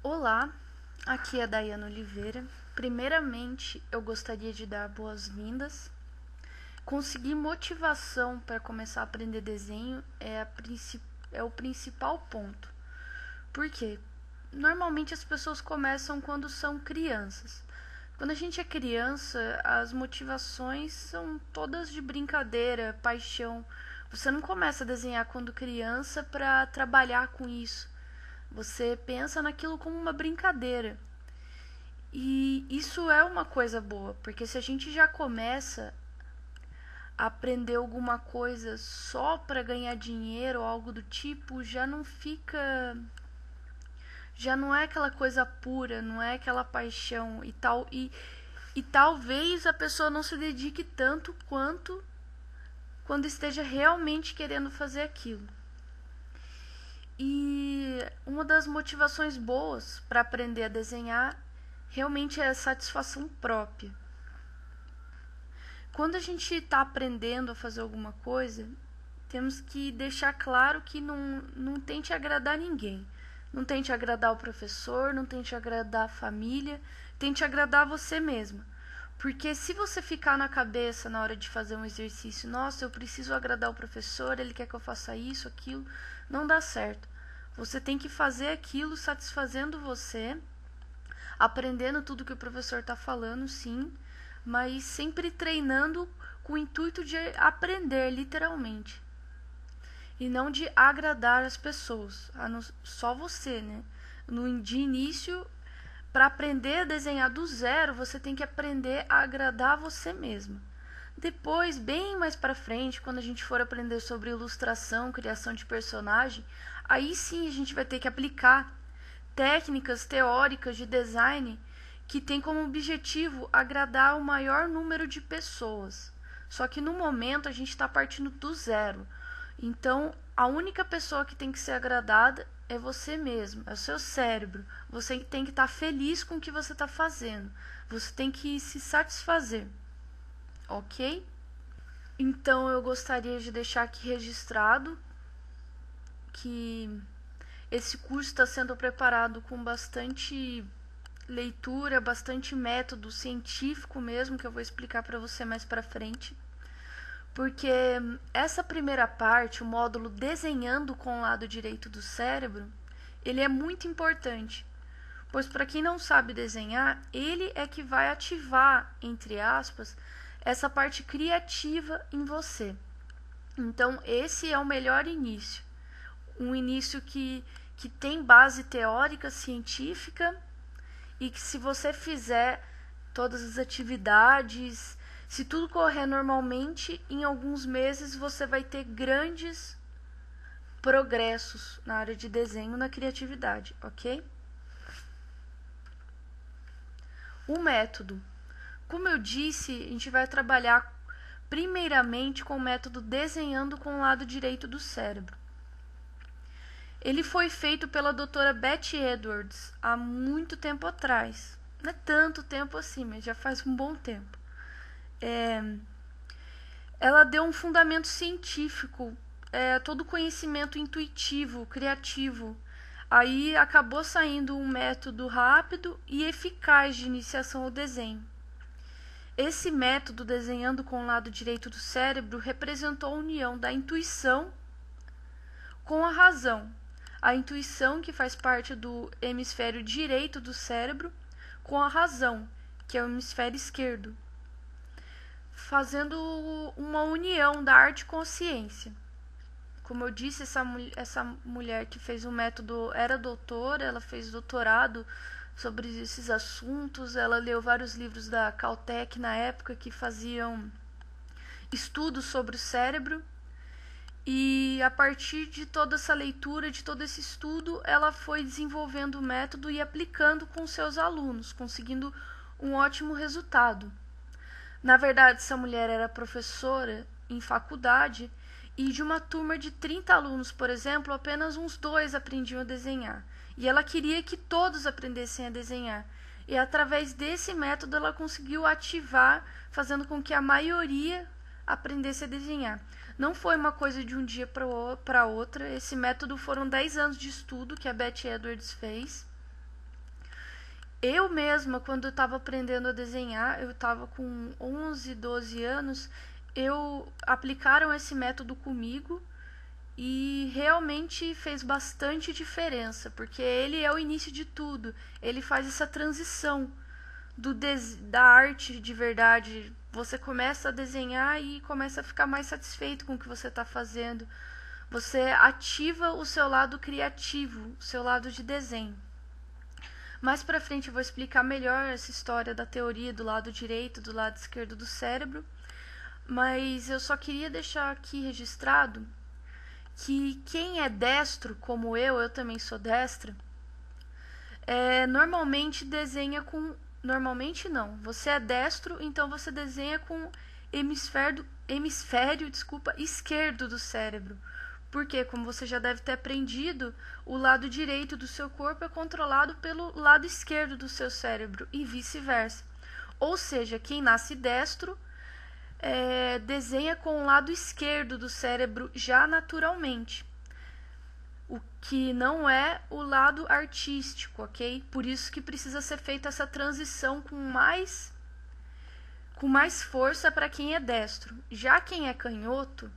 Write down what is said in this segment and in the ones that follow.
Olá, aqui é a Daiane Oliveira. Primeiramente, eu gostaria de dar boas-vindas. Conseguir motivação para começar a aprender desenho é o principal ponto. Por quê? Normalmente as pessoas começam quando são crianças. Quando a gente é criança, as motivações são todas de brincadeira, paixão. Você não começa a desenhar quando criança para trabalhar com isso. Você pensa naquilo como uma brincadeira. E isso é uma coisa boa, porque se a gente já começa a aprender alguma coisa só para ganhar dinheiro ou algo do tipo, já não é aquela coisa pura, não é aquela paixão e tal. E talvez a pessoa não se dedique tanto quanto quando esteja realmente querendo fazer aquilo. E uma das motivações boas para aprender a desenhar realmente é a satisfação própria. Quando a gente está aprendendo a fazer alguma coisa, temos que deixar claro que não tente agradar ninguém. Não tente agradar o professor, não tente agradar a família, tente agradar você mesma. Porque se você ficar na cabeça na hora de fazer um exercício, nossa, eu preciso agradar o professor, ele quer que eu faça isso, aquilo, não dá certo. Você tem que fazer aquilo satisfazendo você, aprendendo tudo que o professor está falando, sim, mas sempre treinando com o intuito de aprender, literalmente. E não de agradar as pessoas, só você, né? De início, para aprender a desenhar do zero, você tem que aprender a agradar você mesma. Depois, bem mais para frente, quando a gente for aprender sobre ilustração, criação de personagem, aí sim a gente vai ter que aplicar técnicas teóricas de design que tem como objetivo agradar o maior número de pessoas. Só que no momento a gente está partindo do zero. Então, a única pessoa que tem que ser agradada é você mesmo, é o seu cérebro. Você tem que estar feliz com o que você está fazendo. Você tem que se satisfazer, ok? Então, eu gostaria de deixar aqui registrado que esse curso está sendo preparado com bastante leitura, bastante método científico mesmo, que eu vou explicar para você mais para frente. Porque essa primeira parte, o módulo desenhando com o lado direito do cérebro, ele é muito importante. Pois para quem não sabe desenhar, ele é que vai ativar, entre aspas, essa parte criativa em você. Então, esse é o melhor início. Um início que tem base teórica, científica, e que se você fizer todas as atividades, se tudo correr normalmente, em alguns meses você vai ter grandes progressos na área de desenho, na criatividade, ok? O método. Como eu disse, a gente vai trabalhar primeiramente com o método desenhando com o lado direito do cérebro. Ele foi feito pela doutora Betty Edwards há muito tempo atrás. Não é tanto tempo assim, mas já faz um bom tempo. Ela deu um fundamento científico, todo conhecimento intuitivo, criativo. Aí acabou saindo um método rápido e eficaz de iniciação ao desenho. Esse método, desenhando com o lado direito do cérebro, representou a união da intuição com a razão. A intuição, que faz parte do hemisfério direito do cérebro, com a razão, que é o hemisfério esquerdo, fazendo uma união da arte com a ciência. Como eu disse, essa mulher que fez o método era doutora, ela fez doutorado sobre esses assuntos, ela leu vários livros da Caltech na época que faziam estudos sobre o cérebro. E a partir de toda essa leitura, de todo esse estudo, ela foi desenvolvendo o método e aplicando com seus alunos, conseguindo um ótimo resultado. Na verdade, essa mulher era professora em faculdade e de uma turma de 30 alunos, por exemplo, apenas uns 2 aprendiam a desenhar. E ela queria que todos aprendessem a desenhar. E através desse método ela conseguiu ativar, fazendo com que a maioria aprendesse a desenhar. Não foi uma coisa de um dia para outra. Esse método foram 10 anos de estudo que a Betty Edwards fez. Eu mesma, quando eu estava aprendendo a desenhar, eu estava com 11, 12 anos, aplicaram esse método comigo e realmente fez bastante diferença, porque ele é o início de tudo. Ele faz essa transição da arte de verdade. Você começa a desenhar e começa a ficar mais satisfeito com o que você está fazendo. Você ativa o seu lado criativo, o seu lado de desenho. Mais pra frente eu vou explicar melhor essa história da teoria do lado direito, do lado esquerdo do cérebro, mas eu só queria deixar aqui registrado que quem é destro, como eu também sou destra, normalmente desenha com... Normalmente não. Você é destro, então você desenha com hemisfério esquerdo do cérebro. Porque, como você já deve ter aprendido, o lado direito do seu corpo é controlado pelo lado esquerdo do seu cérebro e vice-versa. Ou seja, quem nasce destro desenha com o lado esquerdo do cérebro já naturalmente. O que não é o lado artístico, ok? Por isso que precisa ser feita essa transição com mais força para quem é destro. Já quem é canhoto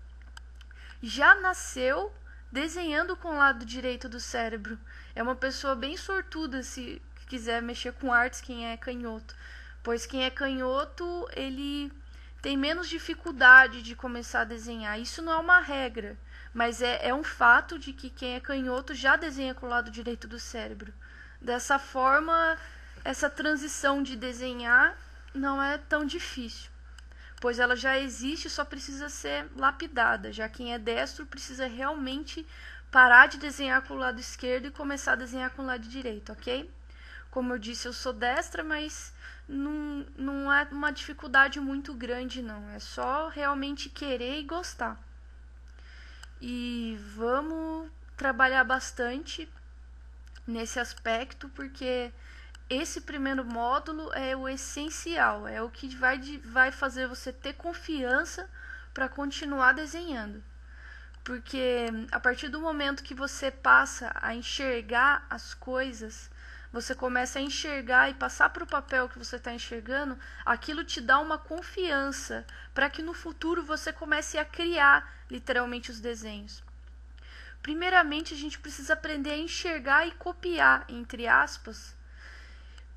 já nasceu desenhando com o lado direito do cérebro. É uma pessoa bem sortuda se quiser mexer com artes quem é canhoto. Pois quem é canhoto, ele tem menos dificuldade de começar a desenhar. Isso não é uma regra, mas é um fato de que quem é canhoto já desenha com o lado direito do cérebro. Dessa forma, essa transição de desenhar não é tão difícil, pois ela já existe, só precisa ser lapidada. Já quem é destro precisa realmente parar de desenhar com o lado esquerdo e começar a desenhar com o lado direito, ok? Como eu disse, eu sou destra, mas não é uma dificuldade muito grande, não. É só realmente querer e gostar. E vamos trabalhar bastante nesse aspecto, porque esse primeiro módulo é o essencial, é o que vai fazer você ter confiança para continuar desenhando. Porque a partir do momento que você passa a enxergar as coisas, você começa a enxergar e passar para o papel que você está enxergando, aquilo te dá uma confiança para que no futuro você comece a criar literalmente os desenhos. Primeiramente, a gente precisa aprender a enxergar e copiar, entre aspas,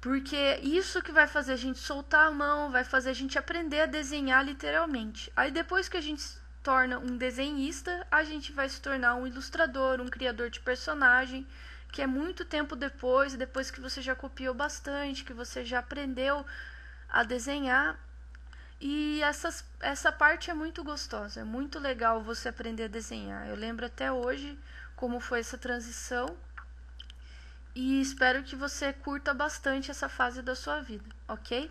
porque isso que vai fazer a gente soltar a mão, vai fazer a gente aprender a desenhar literalmente. Aí depois que a gente se torna um desenhista, a gente vai se tornar um ilustrador, um criador de personagem, que é muito tempo depois que você já copiou bastante, que você já aprendeu a desenhar. E essa parte é muito gostosa, é muito legal você aprender a desenhar. Eu lembro até hoje como foi essa transição. E espero que você curta bastante essa fase da sua vida, ok?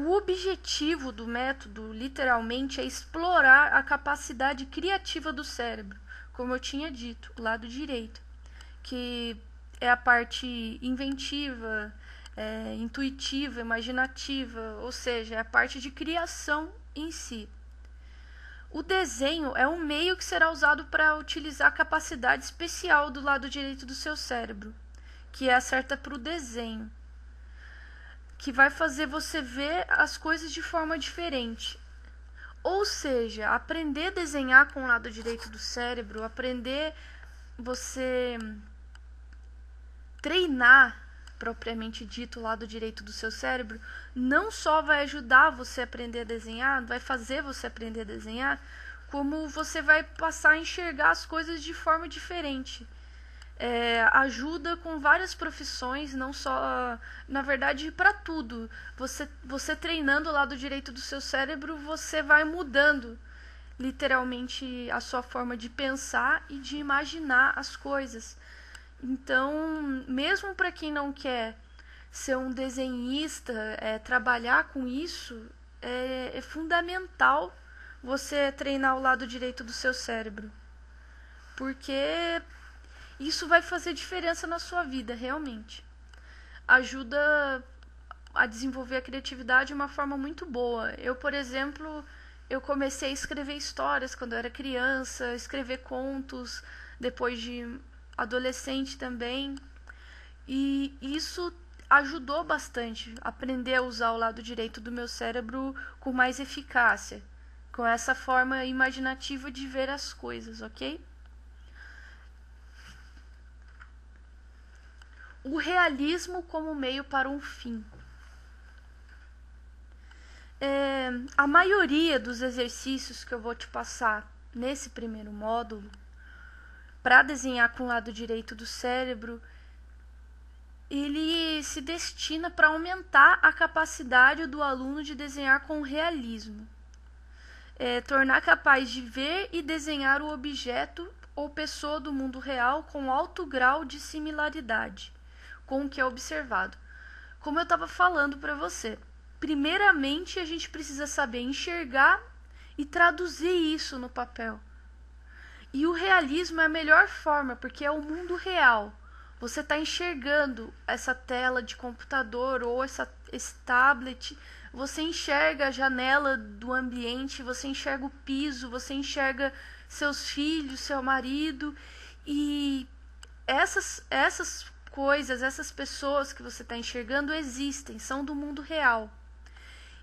O objetivo do método, literalmente, é explorar a capacidade criativa do cérebro, como eu tinha dito, o lado direito, que é a parte inventiva, intuitiva, imaginativa, ou seja, é a parte de criação em si. O desenho é um meio que será usado para utilizar a capacidade especial do lado direito do seu cérebro, que é a certa para o desenho, que vai fazer você ver as coisas de forma diferente. Ou seja, aprender a desenhar com o lado direito do cérebro, aprender você treinar propriamente dito o lado direito do seu cérebro, não só vai ajudar você a aprender a desenhar, vai fazer você aprender a desenhar, como você vai passar a enxergar as coisas de forma diferente. Ajuda com várias profissões, não só, na verdade, para tudo. Você treinando o lado direito do seu cérebro, você vai mudando literalmente a sua forma de pensar e de imaginar as coisas. Então, mesmo para quem não quer ser um desenhista, trabalhar com isso, é fundamental você treinar o lado direito do seu cérebro. Porque isso vai fazer diferença na sua vida, realmente. Ajuda a desenvolver a criatividade de uma forma muito boa. Eu, por exemplo, eu comecei a escrever histórias quando eu era criança, escrever contos, depois de adolescente também. E isso ajudou bastante a aprender a usar o lado direito do meu cérebro com mais eficácia, com essa forma imaginativa de ver as coisas, ok? O realismo como meio para um fim. A maioria dos exercícios que eu vou te passar nesse primeiro módulo, para desenhar com o lado direito do cérebro, ele se destina para aumentar a capacidade do aluno de desenhar com realismo. Tornar capaz de ver e desenhar o objeto ou pessoa do mundo real com alto grau de similaridade com o que é observado. Como eu estava falando para você, primeiramente a gente precisa saber enxergar e traduzir isso no papel. E o realismo é a melhor forma, porque é o mundo real. Você está enxergando essa tela de computador ou esse tablet, você enxerga a janela do ambiente, você enxerga o piso, você enxerga seus filhos, seu marido, e essas coisas, essas pessoas que você está enxergando existem, são do mundo real.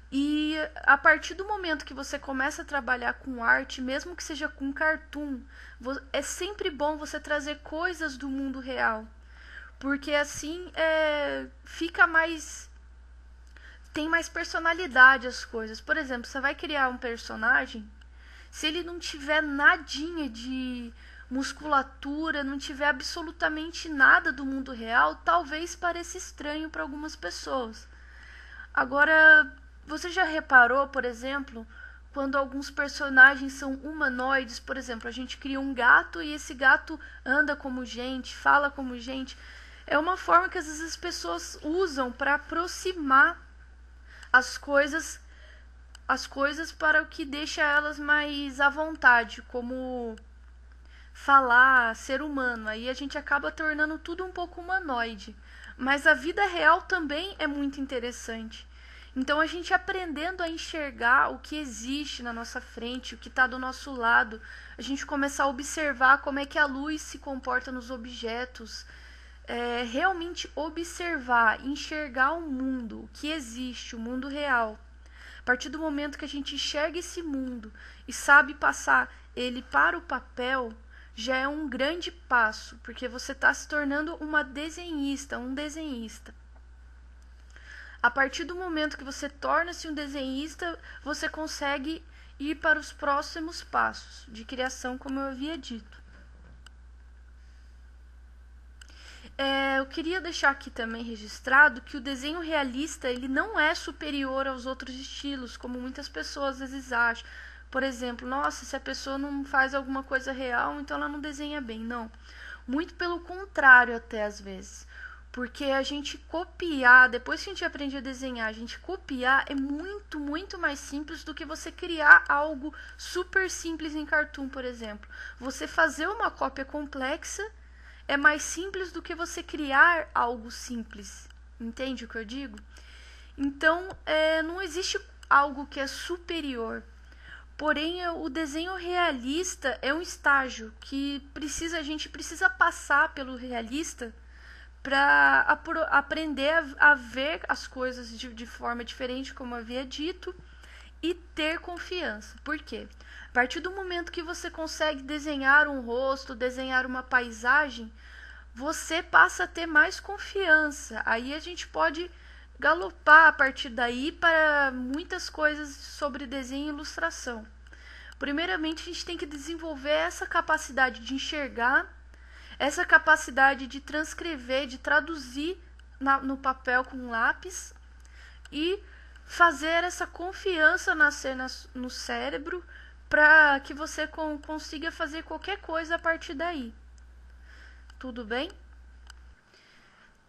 E a partir do momento que você começa a trabalhar com arte, mesmo que seja com cartoon, é sempre bom você trazer coisas do mundo real, porque assim fica mais... tem mais personalidade as coisas. Por exemplo, você vai criar um personagem, se ele não tiver nadinha de musculatura, não tiver absolutamente nada do mundo real, talvez pareça estranho para algumas pessoas. Agora, você já reparou, por exemplo, quando alguns personagens são humanoides? Por exemplo, a gente cria um gato e esse gato anda como gente, fala como gente. É uma forma que às vezes as pessoas usam para aproximar as coisas para o que deixa elas mais à vontade, como falar, ser humano. Aí a gente acaba tornando tudo um pouco humanoide. Mas a vida real também é muito interessante. Então a gente aprendendo a enxergar o que existe na nossa frente, o que está do nosso lado, a gente começar a observar como é que a luz se comporta nos objetos, realmente observar, enxergar o mundo, o que existe, o mundo real. A partir do momento que a gente enxerga esse mundo e sabe passar ele para o papel, já é um grande passo, porque você está se tornando uma desenhista, um desenhista. A partir do momento que você torna-se um desenhista, você consegue ir para os próximos passos de criação, como eu havia dito. Eu queria deixar aqui também registrado que o desenho realista ele não é superior aos outros estilos, como muitas pessoas às vezes acham. Por exemplo, nossa, se a pessoa não faz alguma coisa real, então ela não desenha bem. Não. Muito pelo contrário até às vezes. Porque a gente copiar, depois que a gente aprende a desenhar, a gente copiar é muito, muito mais simples do que você criar algo super simples em cartoon, por exemplo. Você fazer uma cópia complexa é mais simples do que você criar algo simples. Entende o que eu digo? Então, não existe algo que é superior. Porém, o desenho realista é um estágio que a gente precisa passar pelo realista para aprender a ver as coisas de forma diferente, como eu havia dito, e ter confiança. Por quê? A partir do momento que você consegue desenhar um rosto, desenhar uma paisagem, você passa a ter mais confiança. Aí a gente pode galopar a partir daí para muitas coisas sobre desenho e ilustração. Primeiramente, a gente tem que desenvolver essa capacidade de enxergar, essa capacidade de transcrever, de traduzir no papel com lápis e fazer essa confiança nascer no cérebro para que você consiga fazer qualquer coisa a partir daí. Tudo bem?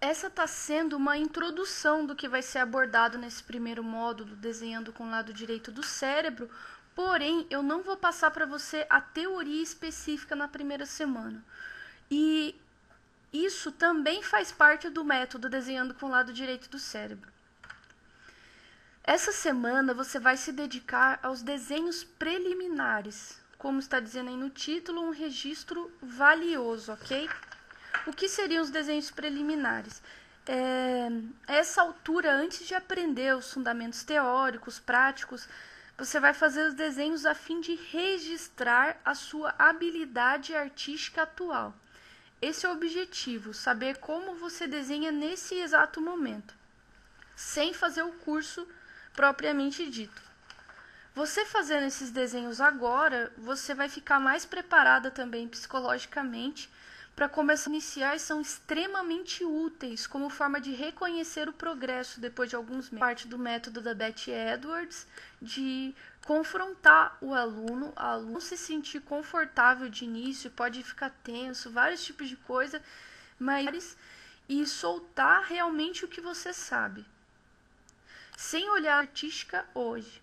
Essa está sendo uma introdução do que vai ser abordado nesse primeiro módulo, desenhando com o lado direito do cérebro, porém eu não vou passar para você a teoria específica na primeira semana. E isso também faz parte do método desenhando com o lado direito do cérebro. Essa semana você vai se dedicar aos desenhos preliminares. Como está dizendo aí no título, um registro valioso, ok? O que seriam os desenhos preliminares? A essa altura, antes de aprender os fundamentos teóricos, práticos, você vai fazer os desenhos a fim de registrar a sua habilidade artística atual. Esse é o objetivo, saber como você desenha nesse exato momento, sem fazer o curso propriamente dito. Você fazendo esses desenhos agora, você vai ficar mais preparada também psicologicamente para começar a iniciar e são extremamente úteis como forma de reconhecer o progresso depois de alguns meses. Parte do método da Beth Edwards de confrontar o aluno se sentir confortável de início, pode ficar tenso, vários tipos de coisa, mas e soltar realmente o que você sabe, sem olhar artística hoje.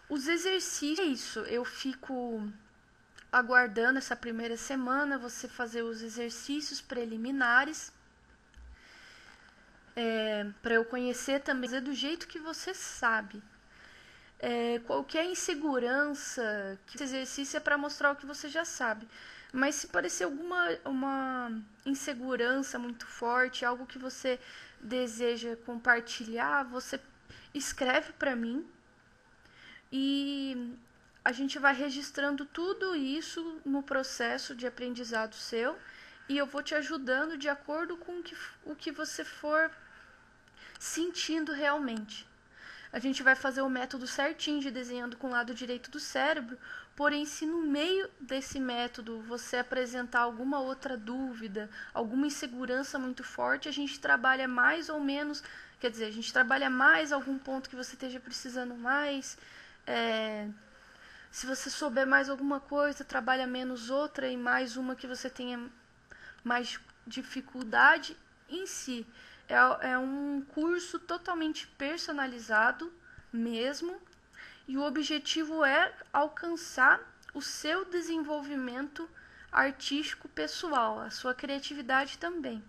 Os exercícios, é isso, eu fico aguardando essa primeira semana, você fazer os exercícios preliminares, para eu conhecer também do jeito que você sabe. Qualquer insegurança, que esse exercício é para mostrar o que você já sabe. Mas se parecer uma insegurança muito forte, algo que você deseja compartilhar, você escreve para mim e a gente vai registrando tudo isso no processo de aprendizado seu e eu vou te ajudando de acordo com o que você for sentindo realmente. A gente vai fazer o método certinho de desenhando com o lado direito do cérebro, porém se no meio desse método você apresentar alguma outra dúvida, alguma insegurança muito forte, a gente trabalha mais ou menos, quer dizer, a gente trabalha mais algum ponto que você esteja precisando mais, se você souber mais alguma coisa, trabalha menos outra e mais uma que você tenha mais dificuldade em si. É um curso totalmente personalizado mesmo, e o objetivo é alcançar o seu desenvolvimento artístico pessoal, a sua criatividade também.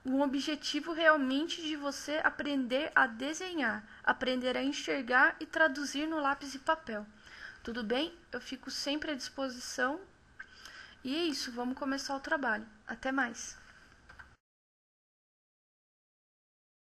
Um objetivo realmente de você aprender a desenhar, aprender a enxergar e traduzir no lápis e papel. Tudo bem? Eu fico sempre à disposição. E é isso, vamos começar o trabalho. Até mais!